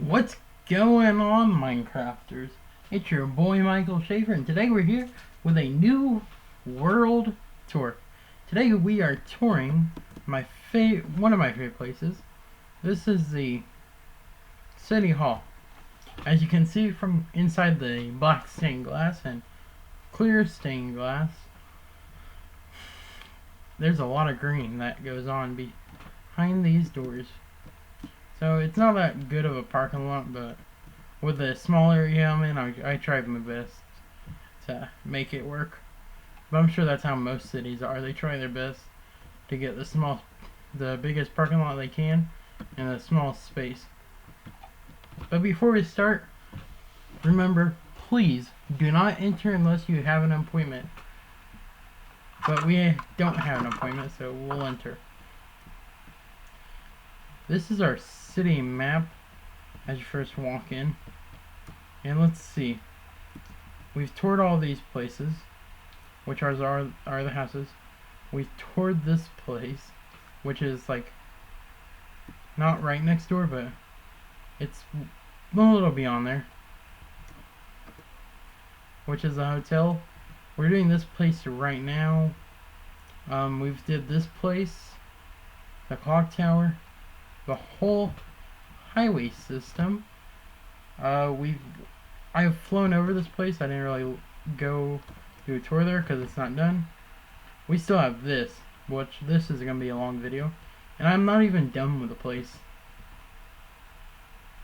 What's going on, Minecrafters? It's your boy Michael Schaefer, and today we're here with a new world tour. Today we are touring one of my favorite places. This is the City Hall. As you can see from inside the black stained glass and clear stained glass, there's a lot of green that goes on behind these doors. So it's not that good of a parking lot, but with the small area I'm in, I tried my best to make it work. But I'm sure that's how most cities are. They try their best to get the biggest parking lot they can in the smallest space. But before we start, remember, please do not enter unless you have an appointment. But we don't have an appointment, so we'll enter. This is our city map as you first walk in. And let's see. We've toured all these places, which are the houses. We've toured this place, which is like not right next door, but it's a little beyond there, which is a hotel. We're doing this place right now. We've did this place, the clock tower, the whole highway system. I've flown over this place. I didn't really go do a tour there because it's not done. We still have this, which this is gonna be a long video, and I'm not even done with the place.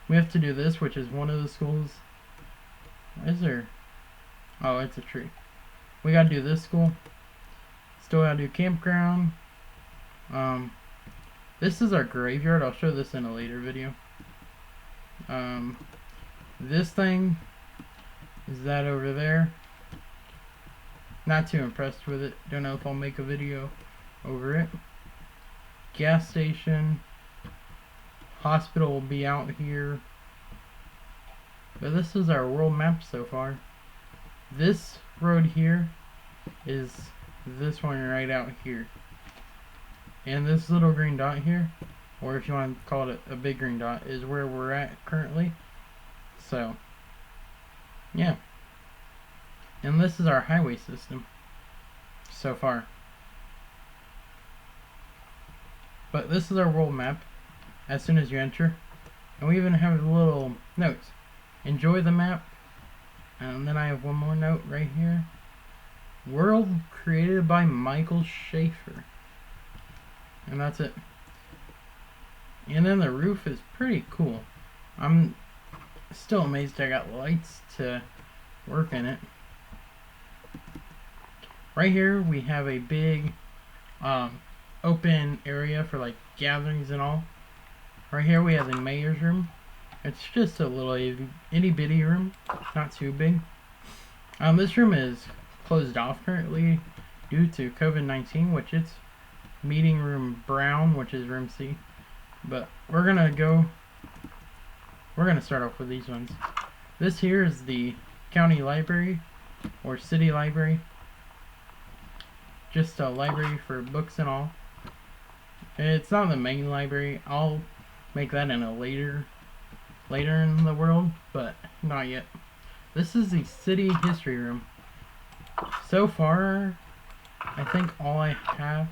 We have to do this, which is one of the schools. Is there? Oh, it's a tree. We gotta do this school. Still gotta do campground. This is our graveyard. I'll show this in a later video. This thing is that over there. Not too impressed with it. Don't know if I'll make a video over it. Gas station. Hospital will be out here. But this is our world map so far. This road here is this one right out here. And this little green dot here, or if you want to call it a big green dot, is where we're at currently. So, yeah. And this is our highway system so far. But this is our world map as soon as you enter. And we even have little notes. Enjoy the map. And then I have one more note right here. World created by Michael Schaefer. And that's it. And then the roof is pretty cool. I'm still amazed I got lights to work in it. Right here we have a big open area for like gatherings and all. Right here we have the mayor's room. It's just a little itty bitty room, not too big. This room is closed off currently due to COVID-19, which it's meeting room brown, which is room C. But we're gonna start off with these ones. This here is the county library or city library. Just a library for books and all. It's not the main library. I'll make that in a later in the world, but not yet. This is the city history room. So far, I think all I have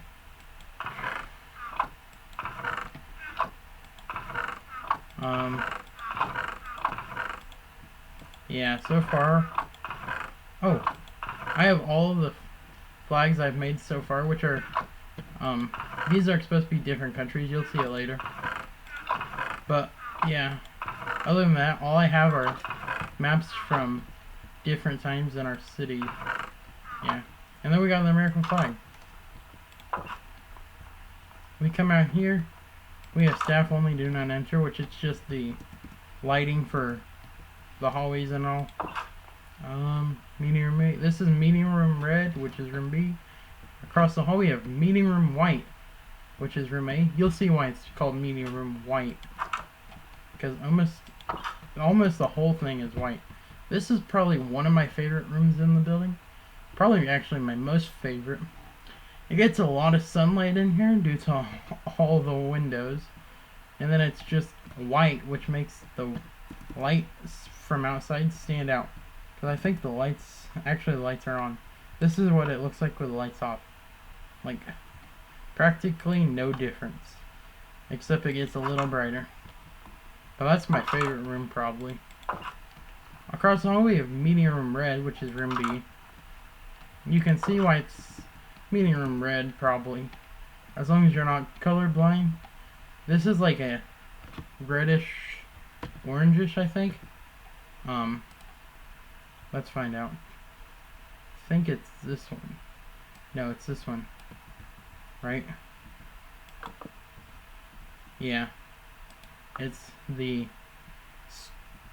yeah, so far, I have all of the flags I've made so far, which are these are supposed to be different countries. You'll see it later. But yeah, other than that, all I have are maps from different times in our city. Yeah, and then we got the American flag. We come out here, we have staff only, do not enter, which is just the lighting for the hallways and all. Meeting room A. This is meeting room red, which is room B. Across the hall we have meeting room white, which is room A. You'll see why it's called meeting room white, because almost the whole thing is white. This is probably one of my favorite rooms in the building. Probably actually my most favorite. It gets a lot of sunlight in here due to all the windows. And then it's just white, which makes the lights from outside stand out. Because I think the lights are on. This is what it looks like with the lights off. Like, practically no difference. Except it gets a little brighter. But that's my favorite room, probably. Across the hall we have meeting room red, which is room B. You can see why it's meeting room red, probably. As long as you're not colorblind. This is like a reddish, orangish, I think. Let's find out. I think it's this one. No, it's this one. Right? Yeah. It's the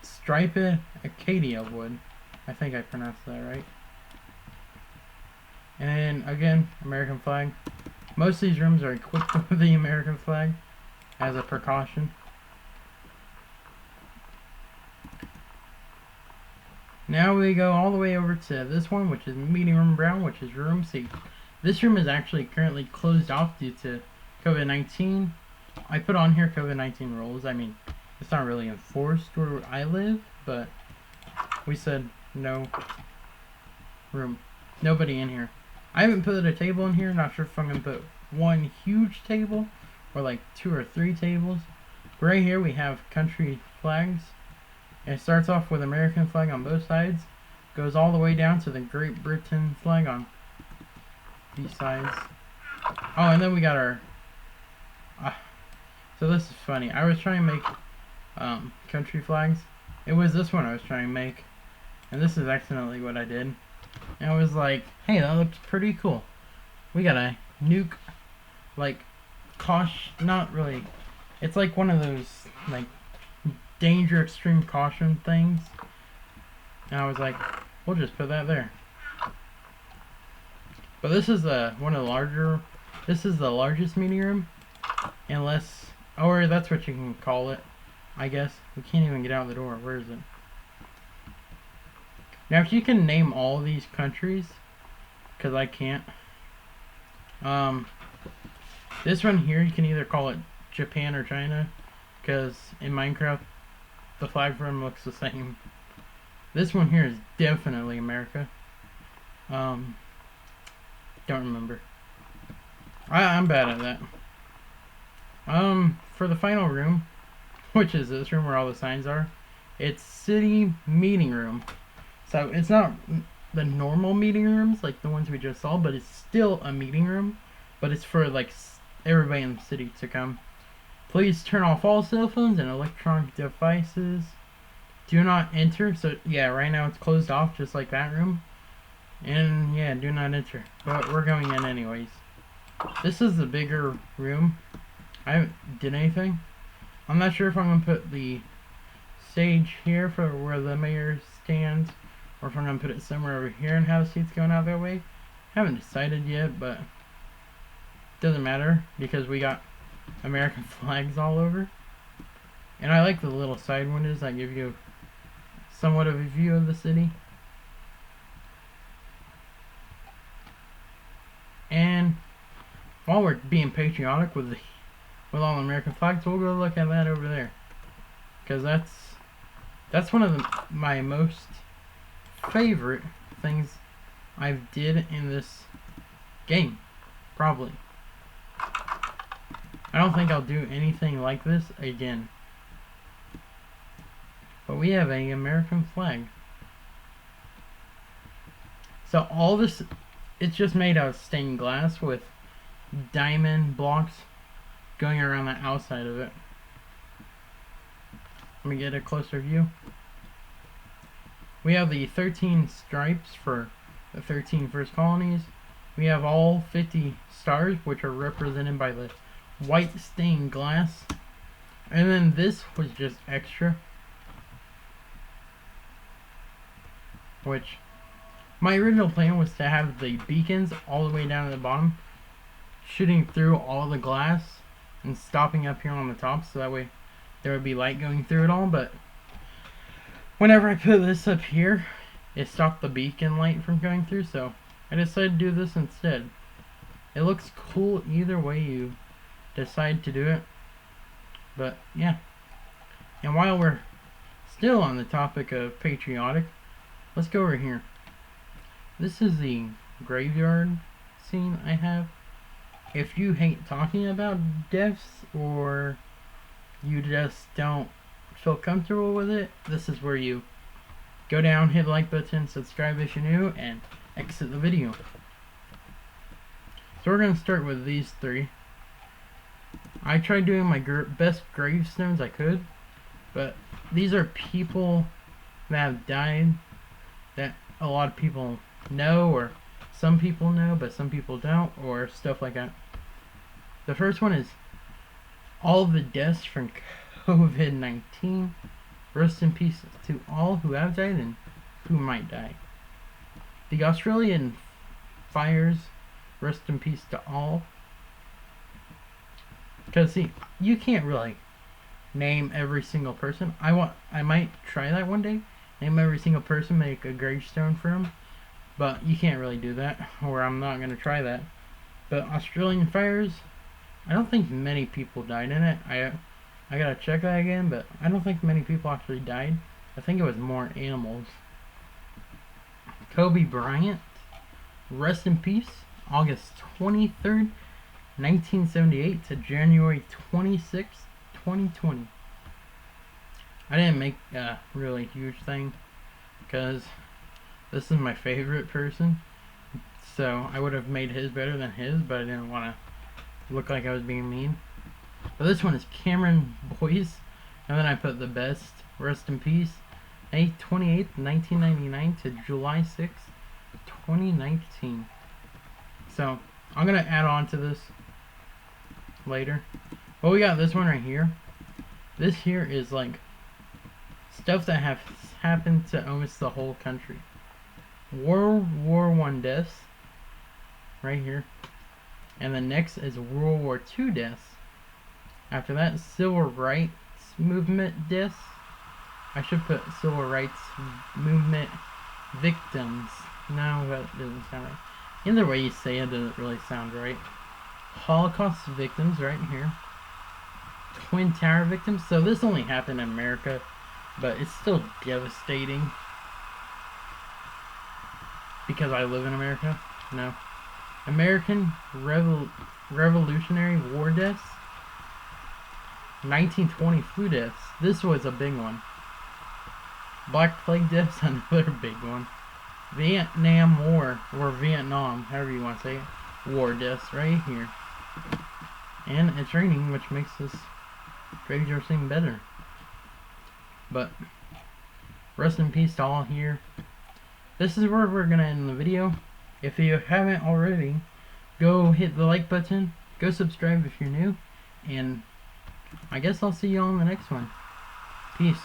striped acacia wood. I think I pronounced that right. And again, American flag. Most of these rooms are equipped with the American flag as a precaution. Now we go all the way over to this one, which is meeting room brown, which is room C. This room is actually currently closed off due to COVID-19. I put on here COVID-19 rules. I mean, it's not really enforced where I live, but we said no room, nobody in here. I haven't put a table in here. Not sure if I'm gonna put one huge table or like 2 or 3 tables. Right here we have country flags. It starts off with American flag on both sides, goes all the way down to the Great Britain flag on these sides. Oh, and then we got our. So this is funny. I was trying to make country flags. It was this one I was trying to make, and this is accidentally what I did. And I was like, hey, that looks pretty cool. We got a nuke, like, not really. It's like one of those like danger extreme caution things. And I was like, we'll just put that there. But this is one of the larger. This is the largest meeting room, unless, or that's what you can call it, I guess. We can't even get out the door. Where is it? Now, if you can name all these countries, because I can't. This one here, you can either call it Japan or China, because in Minecraft, the flag for them looks the same. This one here is definitely America. Don't remember. I'm bad at that. For the final room, which is this room where all the signs are, it's city meeting room. So it's not the normal meeting rooms like the ones we just saw, but it's still a meeting room. But it's for like everybody in the city to come. Please turn off all cell phones and electronic devices. Do not enter. So yeah, right now it's closed off just like that room. And yeah, do not enter. But we're going in anyways. This is the bigger room. I haven't did anything. I'm not sure if I'm gonna put the stage here for where the mayor stands, or if I'm gonna put it somewhere over here and have the seats going out that way. Haven't decided yet, but doesn't matter because we got American flags all over. And I like the little side windows that give you somewhat of a view of the city. And while we're being patriotic with all the American flags, we'll go look at that over there, because that's one of my most favorite things I've did in this game, probably. I don't think I'll do anything like this again. But we have an American flag. So all this, it's just made out of stained glass with diamond blocks going around the outside of it. Let me get a closer view. We have the 13 stripes for the 13 first colonies. We have all 50 stars, which are represented by the white stained glass. And then this was just extra, which my original plan was to have the beacons all the way down to the bottom, shooting through all the glass and stopping up here on the top, so that way there would be light going through it all. But whenever I put this up here, it stopped the beacon light from going through, so I decided to do this instead. It looks cool either way you decide to do it. But yeah. And while we're Still on the topic of patriotic, let's go over here. This is the graveyard scene I have. If you hate talking about deaths or you just don't feel comfortable with it, this is where you go down, hit the like button, subscribe if you're new, and exit the video. So we're going to start with these three. I tried doing my best gravestones I could, but these are people that have died that a lot of people know, or some people know but some people don't, or stuff like that. The first one is all the deaths from COVID-19. Rest in peace to all who have died and who might die. The Australian fires, rest in peace to all. Because see, you can't really name every single person. I might try that one day. Name every single person, make a gravestone for them. But you can't really do that, or I'm not going to try that. But Australian fires, I don't think many people died in it. I gotta check that again, but I don't think many people actually died. I think it was more animals. Kobe Bryant, rest in peace, August 23rd, 1978 to January 26th, 2020. I didn't make a really huge thing because this is my favorite person, so I would have made his better than his, but I didn't want to look like I was being mean. But this one is Cameron Boyce, and then I put the best, rest in peace, May 28th, 1999 to July 6th, 2019. So I'm gonna add on to this later. But we got this one right here. This here is like stuff that have happened to almost the whole country. World War I deaths, right here. And the next is World War II deaths. After that, Civil Rights Movement deaths. I should put Civil Rights Movement victims. No, that doesn't sound right. Either way you say it, doesn't really sound right. Holocaust victims right here. Twin Tower victims. So this only happened in America, but it's still devastating. Because I live in America? No. American Revolutionary War deaths. 1920 flu deaths. This was a big one. Black Plague deaths, another big one. Vietnam War, or Vietnam, however you want to say it. War deaths right here. And it's raining, which makes this graveyard seem better. But rest in peace to all here. This is where we're going to end the video. If you haven't already, go hit the like button. Go subscribe if you're new. And I guess I'll see you all in the next one. Peace.